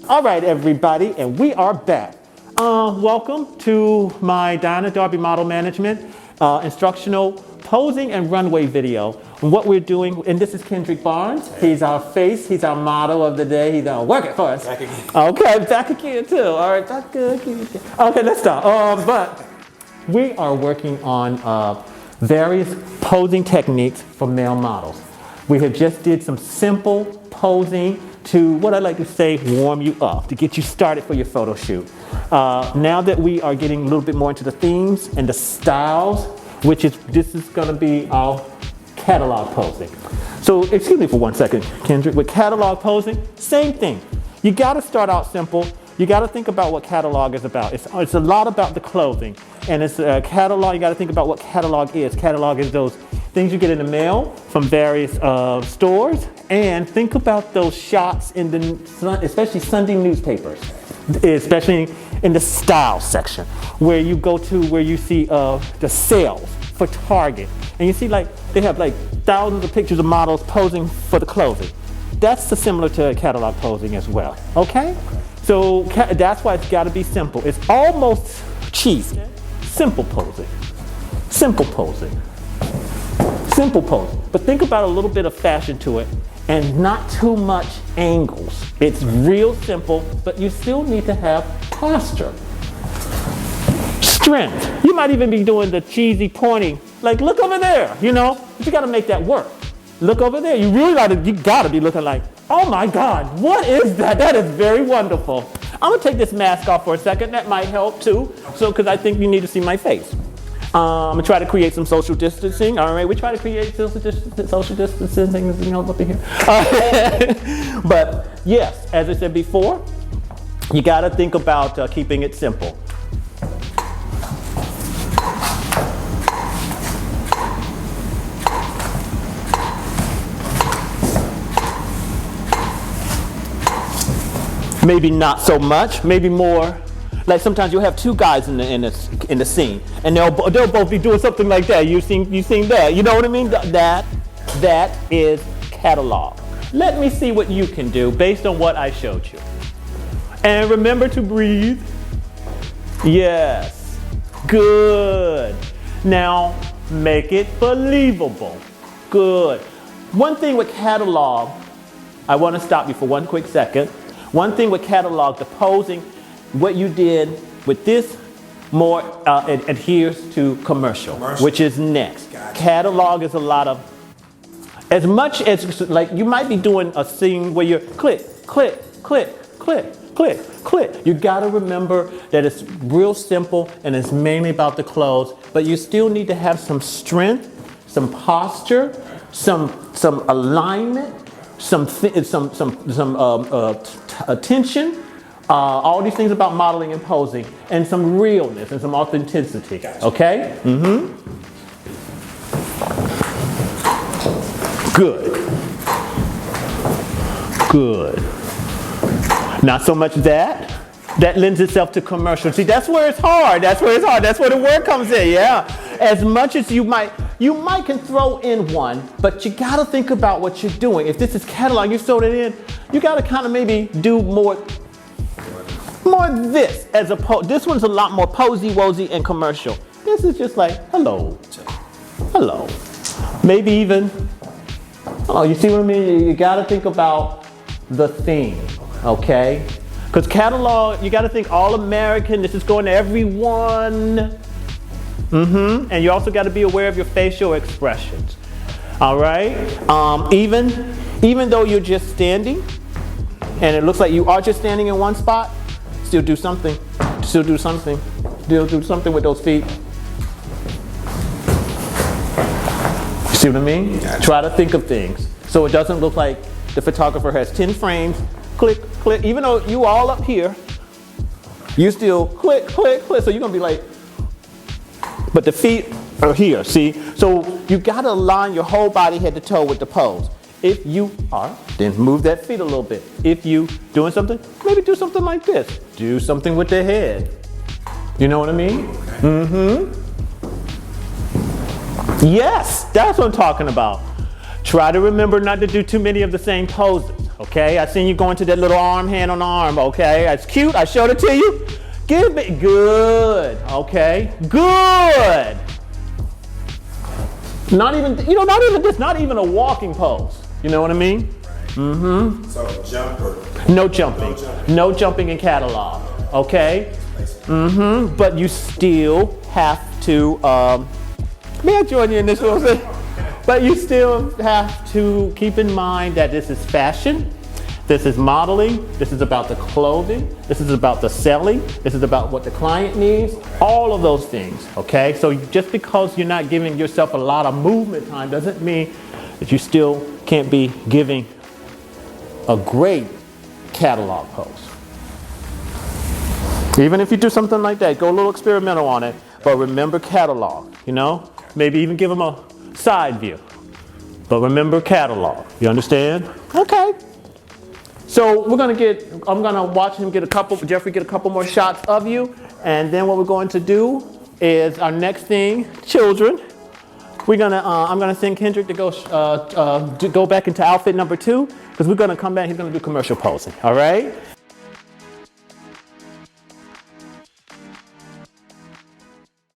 All right, everybody, and we are back. Welcome to my Diana Darby Model Management instructional posing and runway video. And what we're doing, and this is Kendrick Barnes. He's our face, he's our model of the day. He's gonna work it for us. Back again. Okay, back again too. All right, that's good. Okay, let's start. But we are working on various posing techniques for male models. We have just did some simple posing to, what I like to say, warm you up, to get you started for your photo shoot. Now that we are getting a little bit more into the themes and the styles, this is gonna be our catalog posing. So, excuse me for 1 second, Kendrick. With catalog posing, same thing. You gotta start out simple. You gotta think about what catalog is about. It's a lot about the clothing. And it's a catalog, you gotta think about what catalog is. Catalog is those things you get in the mail from various stores, and think about those shots in especially Sunday newspapers, especially in the style section, where you go to where you see the sales for Target, and you see they have thousands of pictures of models posing for the clothing. That's similar to catalog posing as well. Okay, so that's why it's got to be simple. It's almost cheesy. Simple posing. Simple posing. Simple posing, but think about a little bit of fashion to it and not too much angles. It's real simple, but you still need to have posture. Strength. You might even be doing the cheesy pointing, like look over there, you know, but you gotta make that work. Look over there. You gotta be looking like, oh my God, what is that? That is very wonderful. I'm gonna take this mask off for a second. That might help too, because I think you need to see my face. I'm gonna try to create some social distancing. All right, we try to create social distancing, you know, up in here. But yes, as I said before, you gotta think about keeping it simple. Maybe not so much, maybe more. Like sometimes you'll have two guys in the scene, and they'll both be doing something like that. You seen that? You know what I mean? That is catalog. Let me see what you can do based on what I showed you. And remember to breathe. Yes. Good. Now make it believable. Good. One thing with catalog, I want to stop you for 1 quick second. One thing with catalog, the posing, what you did with this more adheres to commercial, which is next. Gotcha. Catalog is a lot of, as much as like you might be doing a scene where you're click, click, click, click, click, click. You gotta remember that it's real simple and it's mainly about the clothes, but you still need to have some strength, some posture, some alignment, some attention. All these things about modeling and posing, and some realness and some authenticity. Gotcha. Okay? Mm-hmm. Good. Good. Not so much that. That lends itself to commercial. See, that's where it's hard. That's where the word comes in, yeah. As much as you might can throw in one, but you gotta think about what you're doing. If this is catalog, you throw it in, you gotta kind of maybe do more this as opposed. This one's a lot more posy-wozy and commercial. This is just like, hello. Maybe even, you see what I mean? You gotta think about the theme, okay? Because catalog, you gotta think all American, this is going to everyone. And you also gotta be aware of your facial expressions, all right? Even though you're just standing, and it looks like you are just standing in one spot, still do something with those feet. You see what I mean? Gotcha. Try to think of things so it doesn't look like the photographer has 10 frames, click, click. Even though you all up here, you still click, click, click. So you're gonna be like, but the feet are here, see? So you gotta align your whole body head to toe with the pose. If you are, then move that feet a little bit. If you doing something, maybe do something like this. Do something with the head. You know what I mean? Yes, that's what I'm talking about. Try to remember not to do too many of the same poses, Okay, I seen you going to that little arm, hand on arm. Okay, that's cute. I showed it to you. Give me, good. Okay, good. Not even, not even this, not even a walking pose. You know what I mean? Mm-hmm. So jumper. No jumping. No jumping in catalog. Okay? Mm-hmm. But you still have to, may I join you in this one? But you still have to keep in mind that this is fashion. This is modeling. This is about the clothing. This is about the selling. This is about what the client needs. All of those things, okay? So just because you're not giving yourself a lot of movement time doesn't mean that you still can't be giving a great catalog pose. Even if you do something like that, go a little experimental on it, but remember catalog, Maybe even give them a side view. But remember catalog, you understand? Okay. So I'm gonna watch him Jeffrey get a couple more shots of you, and then what we're going to do is our next thing, children. I'm gonna send Kendrick to go back into outfit number 2, because we're gonna come back, he's gonna do commercial posing, all right?